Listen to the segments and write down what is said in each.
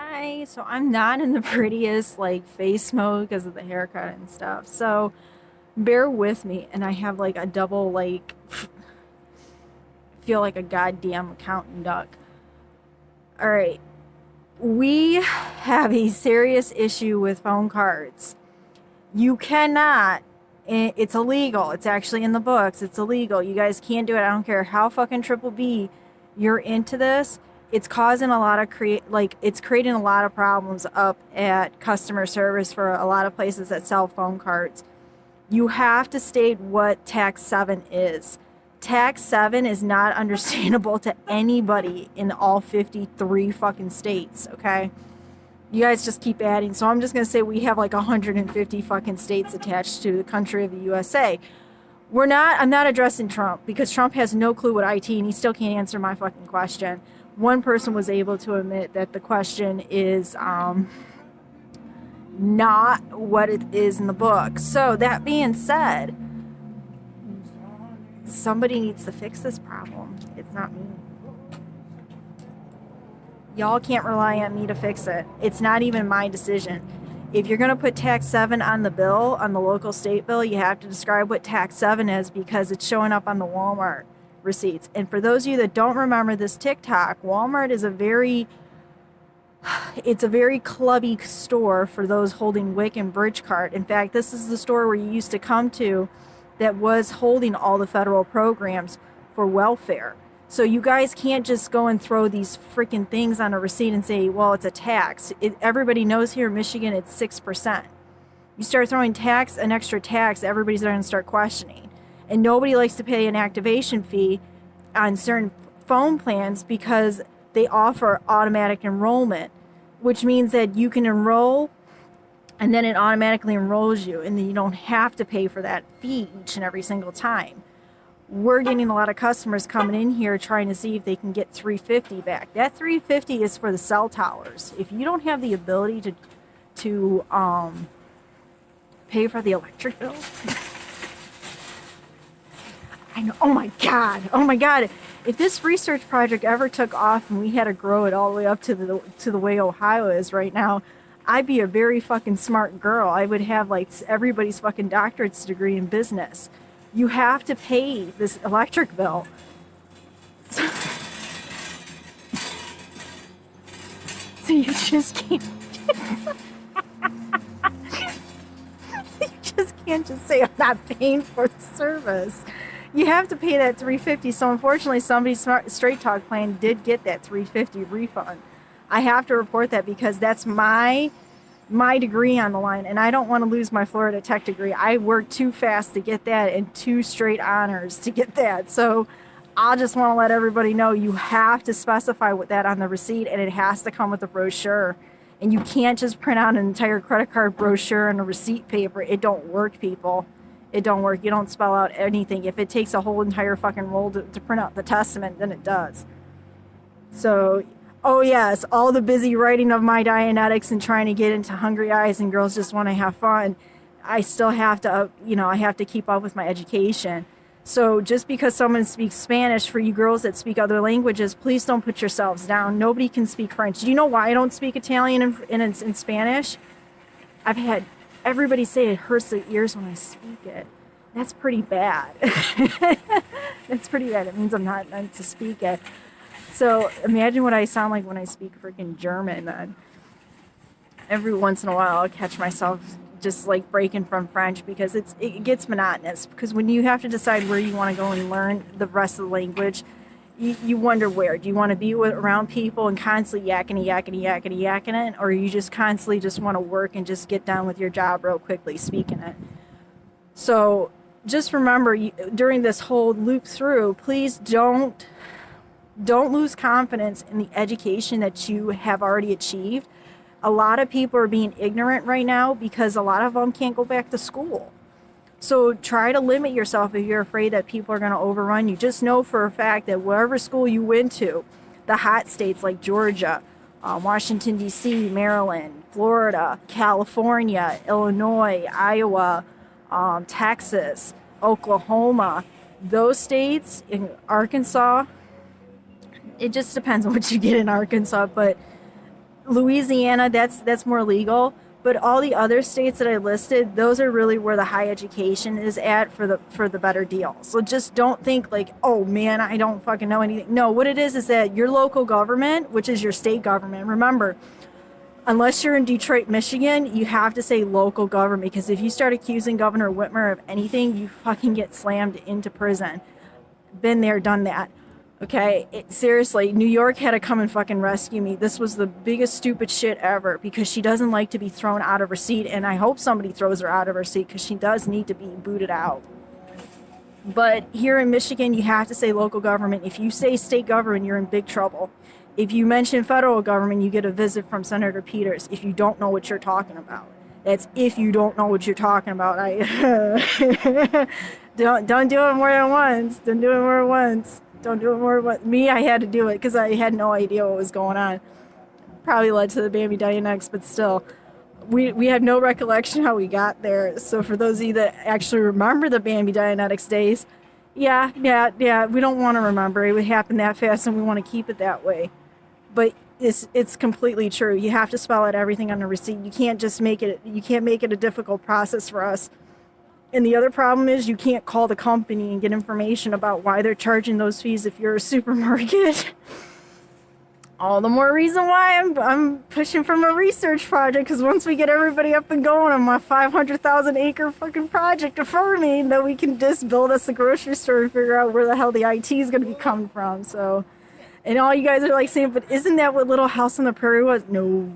Hi. So I'm not in the prettiest like face mode because of the haircut and stuff. So bear with me. And I have like a double like feel like a goddamn accountant duck. All right. We have a serious issue with phone cards. You cannot. It's illegal. It's actually in the books. It's illegal. You guys can't do it. I don't care how fucking triple B you're into this. It's causing a lot of it's creating a lot of problems up at customer service for a lot of places that sell phone cards. You have to state what tax 7 is. Tax 7 is not understandable to anybody in all 53 fucking states, okay? You guys just keep adding. So I'm just going to say we have like 150 fucking states attached to the country of the USA. I'm not addressing Trump because Trump has no clue what IT and he still can't answer my fucking question. One person was able to admit that the question is not what it is in the book. So that being said, somebody needs to fix this problem. It's not me. Y'all can't rely on me to fix it. It's not even my decision. If you're going to put tax 7 on the bill, on the local state bill, you have to describe what tax 7 is because it's showing up on the Walmart receipts. And for those of you that don't remember this TikTok, Walmart is it's a very clubby store for those holding WIC and Bridge Card. In fact, this is the store where you used to come to that was holding all the federal programs for welfare. So you guys can't just go and throw these freaking things on a receipt and say, well, it's a tax. Everybody knows here in Michigan it's 6%. You start throwing an extra tax, everybody's going to start questioning. And nobody likes to pay an activation fee on certain phone plans because they offer automatic enrollment, which means that you can enroll and then it automatically enrolls you and then you don't have to pay for that fee each and every single time. We're getting a lot of customers coming in here trying to see if they can get $350 back. That $350 is for the cell towers. If you don't have the ability to pay for the electric bill, I know. Oh my god! If this research project ever took off and we had to grow it all the way up to the way Ohio is right now, I'd be a very fucking smart girl. I would have like everybody's fucking doctorate's degree in business. You have to pay this electric bill. So you just can't. You just can't just say I'm not paying for the service. You have to pay that $350. So unfortunately, somebody's Straight Talk plan did get that $350 refund. I have to report that because that's my degree on the line, and I don't want to lose my Florida Tech degree. I worked too fast to get that and 2 straight honors to get that. So I just want to let everybody know you have to specify with that on the receipt, and it has to come with a brochure. And you can't just print out an entire credit card brochure and a receipt paper. It don't work, people. It don't work. You don't spell out anything. If it takes a whole entire fucking roll to print out the testament, then it does. So, oh yes, all the busy writing of my Dianetics and trying to get into Hungry Eyes and Girls Just Want to Have Fun, I still have to, I have to keep up with my education. So just because someone speaks Spanish, for you girls that speak other languages, please don't put yourselves down. Nobody can speak French. Do you know why I don't speak Italian in Spanish? I've had everybody say it hurts their ears when I speak it. That's pretty bad. That's pretty bad. It means I'm not meant to speak it. So imagine what I sound like when I speak freaking German. Every once in a while I'll catch myself just like breaking from French because it gets monotonous. Because when you have to decide where you want to go and learn the rest of the language, you wonder where. Do you want to be around people and constantly yakking it? Or you just constantly just want to work and just get done with your job real quickly speaking it? So just remember, during this whole loop through, please don't lose confidence in the education that you have already achieved. A lot of people are being ignorant right now because a lot of them can't go back to school. So try to limit yourself if you're afraid that people are going to overrun you. Just know for a fact that wherever school you went to, the hot states like Georgia, Washington, D.C., Maryland, Florida, California, Illinois, Iowa, Texas, Oklahoma, those states, in Arkansas, it just depends on what you get in Arkansas, but Louisiana, that's more legal. But all the other states that I listed, those are really where the high education is at for the better deal. So just don't think like, oh man, I don't fucking know anything. No, what it is that your local government, which is your state government, remember, unless you're in Detroit, Michigan, you have to say local government, because if you start accusing Governor Whitmer of anything, you fucking get slammed into prison. Been there, done that. Okay, seriously, New York had to come and fucking rescue me. This was the biggest stupid shit ever, because she doesn't like to be thrown out of her seat, and I hope somebody throws her out of her seat, because she does need to be booted out. But here in Michigan, you have to say local government. If you say state government, you're in big trouble. If you mention federal government, you get a visit from Senator Peters if you don't know what you're talking about. That's if you don't know what you're talking about. Don't do it more than once. Don't do it more than once. Don't do it more than once. Me, I had to do it because I had no idea what was going on. Probably led to the Bambi Dianetics, but still. We have no recollection how we got there. So for those of you that actually remember the Bambi Dianetics days, yeah, we don't want to remember. It would happen that fast, and we want to keep it that way. But it's completely true. You have to spell out everything on the receipt. You can't just make it a difficult process for us. And the other problem is you can't call the company and get information about why they're charging those fees if you're a supermarket. All the more reason why I'm pushing from a research project, because once we get everybody up and going on my 500,000 acre fucking project affirming that we can just build us a grocery store and figure out where the hell the IT is going to be coming from. So, and all you guys are like saying, but isn't that what Little House on the Prairie was? No.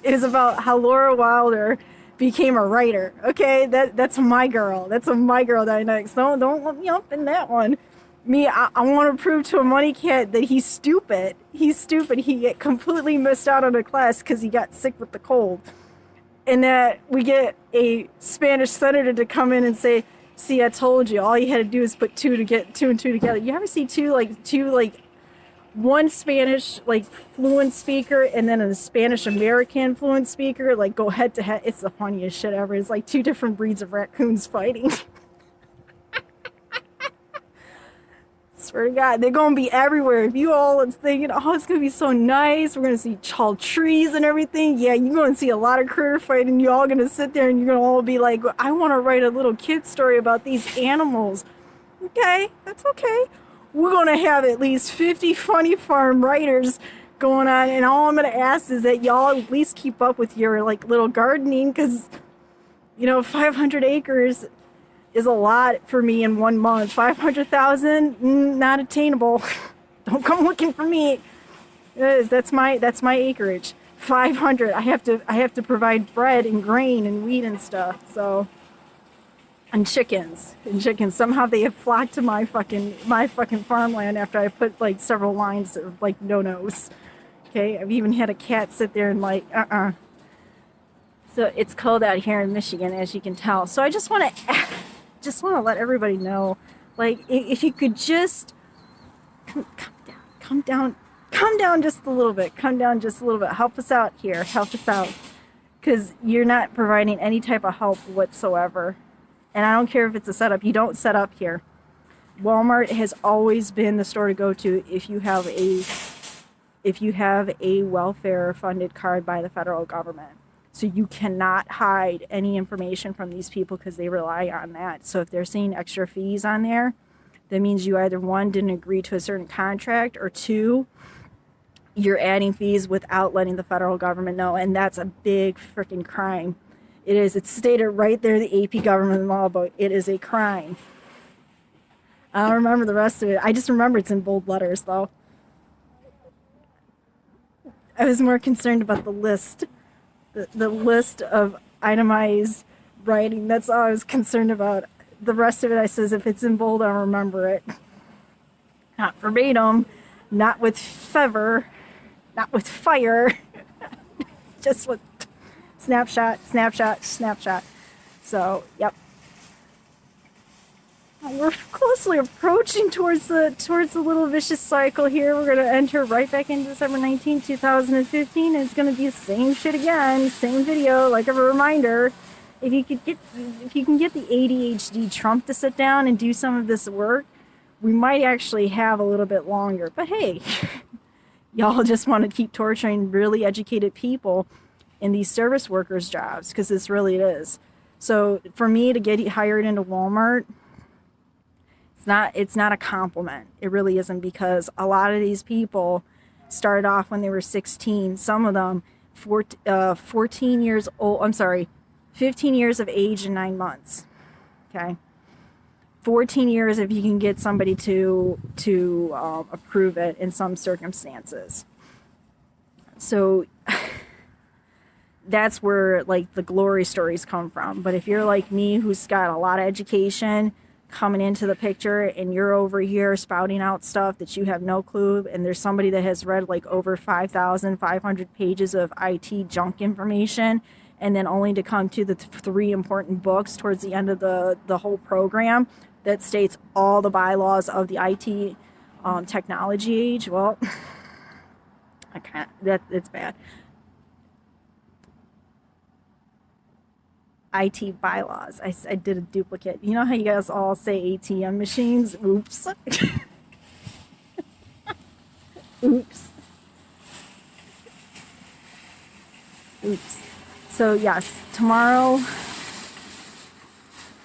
It is about how Laura Wilder became a writer. Okay, that's my girl. That's my girl Dianetics. Don't let me up in that one. Me, I want to prove to a money cat that he's stupid. He's stupid. He completely missed out on a class because he got sick with the cold. And that we get a Spanish senator to come in and say, see, I told you, all you had to do is put two and two together. You ever see one Spanish fluent speaker and then a Spanish American fluent speaker go head to head? It's the funniest shit ever. It's like two different breeds of raccoons fighting. Swear to God, they're gonna be everywhere. If you all are thinking, oh, it's gonna be so nice, we're gonna see tall trees and everything. Yeah, you're gonna see a lot of critter fighting. You're all gonna sit there and you're gonna all be like, I want to write a little kid story about these animals. Okay, that's okay. We're going to have at least 50 funny farm writers going on, and all I'm going to ask is that y'all at least keep up with your little gardening, because 500 acres is a lot for me in 1 month. 500,000 not attainable. Don't come looking for me. That's my acreage. 500. I have to provide bread and grain and wheat and stuff. So. And chickens. Somehow they have flocked to my fucking farmland after I put several lines of no-nos. Okay, I've even had a cat sit there and So it's cold out here in Michigan, as you can tell. So I just want to let everybody know, if you could just come down just a little bit. Come down just a little bit. Help us out here. Help us out, because you're not providing any type of help whatsoever. And I don't care if it's a setup. You don't set up here. Walmart has always been the store to go to if you have a welfare funded card by the federal government. So you cannot hide any information from these people because they rely on that. So if they're seeing extra fees on there, that means you either, one, didn't agree to a certain contract, or two, you're adding fees without letting the federal government know. And that's a big freaking crime. It is. It's stated right there in the AP government law book. It is a crime. I don't remember the rest of it. I just remember it's in bold letters, though. I was more concerned about the list. The list of itemized writing. That's all I was concerned about. The rest of it, I says, if it's in bold, I'll remember it. Not verbatim. Not with fever. Not with fire. Just with... Snapshot. So, yep. We're closely approaching towards the little vicious cycle here. We're going to enter right back into December 19, 2015. And it's going to be the same shit again. Same video, like a reminder. If you can get the ADHD Trump to sit down and do some of this work, we might actually have a little bit longer. But hey, y'all just want to keep torturing really educated people in these service workers jobs, because this really is. So for me to get hired into Walmart, it's not a compliment. It really isn't, because a lot of these people started off when they were 16. Some of them 14 years old. I'm sorry, 15 years of age and 9 months. Okay. 14 years if you can get somebody to approve it in some circumstances. So that's where like the glory stories come from. But if you're like me, who's got a lot of education coming into the picture, and you're over here spouting out stuff that you have no clue, and there's somebody that has read like over 5,500 pages of IT junk information, and then only to come to the 3 important books towards the end of the whole program that states all the bylaws of the IT technology age, well, I can't, it's bad. IT bylaws. I did a duplicate. You know how you guys all say ATM machines? Oops. Oops. Oops. So yes, tomorrow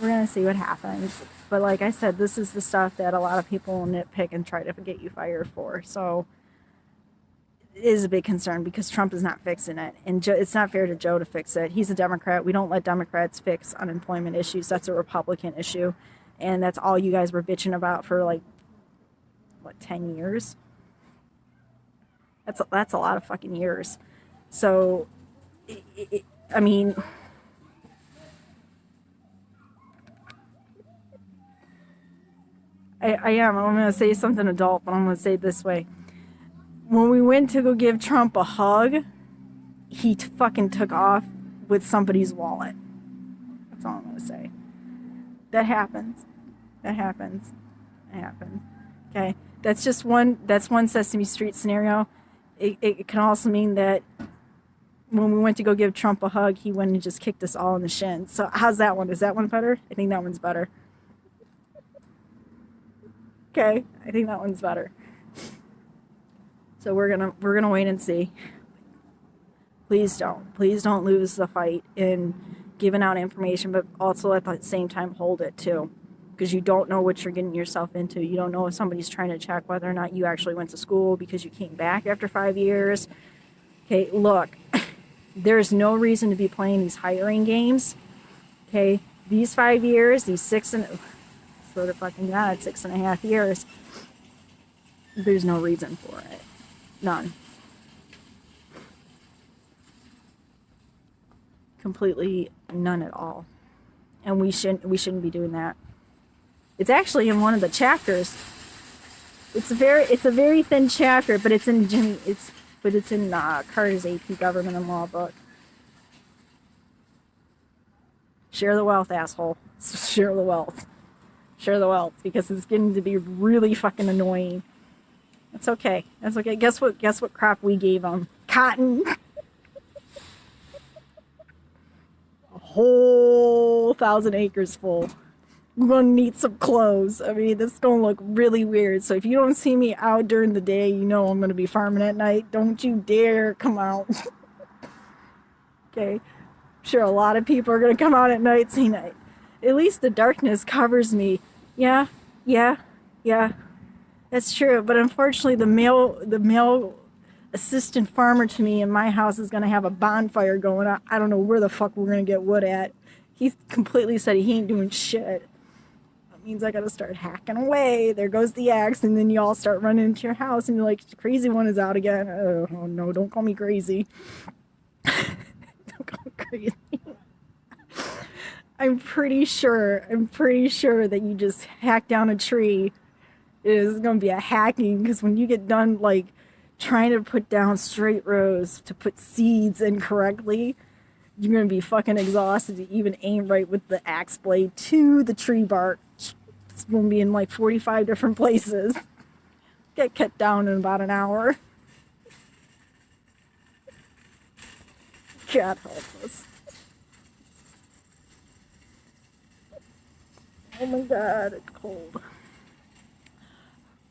we're going to see what happens. But like I said, this is the stuff that a lot of people will nitpick and try to get you fired for. So it is a big concern, because Trump is not fixing it. And it's not fair to Joe to fix it. He's a Democrat. We don't let Democrats fix unemployment issues. That's a Republican issue. And that's all you guys were bitching about for like, what, 10 years? That's a lot of fucking years. So, I mean... I am. I'm going to say something adult, but I'm going to say it this way. When we went to go give Trump a hug, he fucking took off with somebody's wallet. That's all I'm going to say. That happens. That happens. It happens. Okay? That's one Sesame Street scenario. It can also mean that when we went to go give Trump a hug, he went and just kicked us all in the shins. So how's that one? Is that one better? I think that one's better. Okay, I think that one's better. So we're gonna wait and see. Please don't lose the fight in giving out information, but also at the same time hold it too, because you don't know what you're getting yourself into. You don't know if somebody's trying to check whether or not you actually went to school because you came back after 5 years. Okay, look, there's no reason to be playing these hiring games. Okay, these 5 years, these 6.5 years, there's no reason for it. None. Completely none at all. And we shouldn't be doing that. It's actually in one of the chapters. It's a very thin chapter, but it's in Carter's AP Government and Law book. Share the wealth, asshole. Share the wealth. Share the wealth, because it's getting to be really fucking annoying. That's okay. That's okay. Guess what crop we gave them? Cotton. A whole 1,000 acres full. We're gonna need some clothes. I mean, this is gonna look really weird. So if you don't see me out during the day, you know I'm gonna be farming at night. Don't you dare come out. Okay. I'm sure a lot of people are gonna come out at night saying, at least the darkness covers me. Yeah. That's true. But unfortunately, the male assistant farmer to me in my house is going to have a bonfire going on. I don't know where the fuck we're going to get wood at. He completely said he ain't doing shit. That means I got to start hacking away. There goes the axe. And then you all start running into your house and you're like, the crazy one is out again. Oh no, don't call me crazy. Don't call me crazy. I'm pretty sure that you just hack down a tree. It is going to be a hacking, because when you get done like trying to put down straight rows to put seeds in correctly, you're going to be fucking exhausted to even aim right with the axe blade to the tree bark. It's going to be in like 45 different places. Get cut down in about an hour. God help us. Oh my god, it's cold.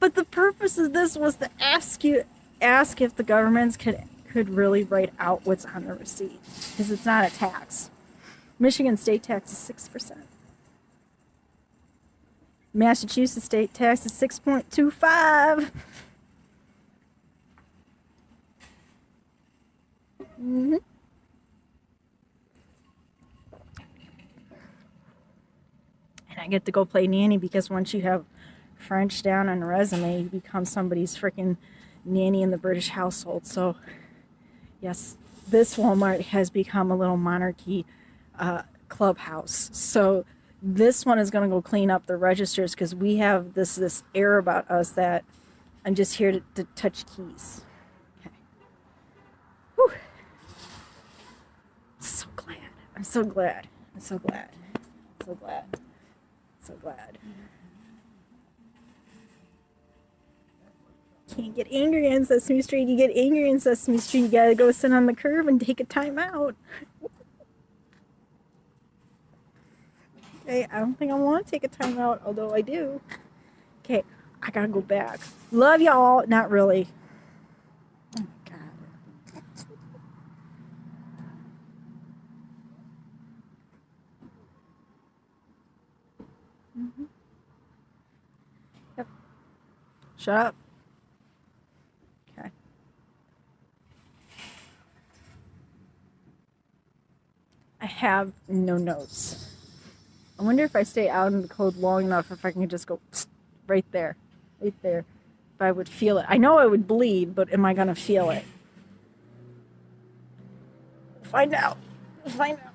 But the purpose of this was to ask if the governments could really write out what's on the receipt, because it's not a tax. Michigan state tax is 6%. Massachusetts state tax is 6.25. Mm-hmm. And I get to go play nanny, because once you have French down on a resume, you become somebody's freaking nanny in the British household. So, yes, this Walmart has become a little monarchy clubhouse. So this one is going to go clean up the registers, because we have this air about us that I'm just here to touch keys. Okay. Whew. So glad. I'm so glad. I'm so glad. So glad. So glad. Can't get angry on Sesame Street. You get angry on Sesame Street, you gotta go sit on the curb and take a time out. Okay, I don't think I want to take a time out, although I do. Okay, I gotta go back. Love y'all. Not really. Oh my God. Mm-hmm. Yep. Shut up. Okay. I have no notes. I wonder if I stay out in the cold long enough, if I can just go right there. Right there. If I would feel it. I know I would bleed, but am I going to feel it? Find out. Find out.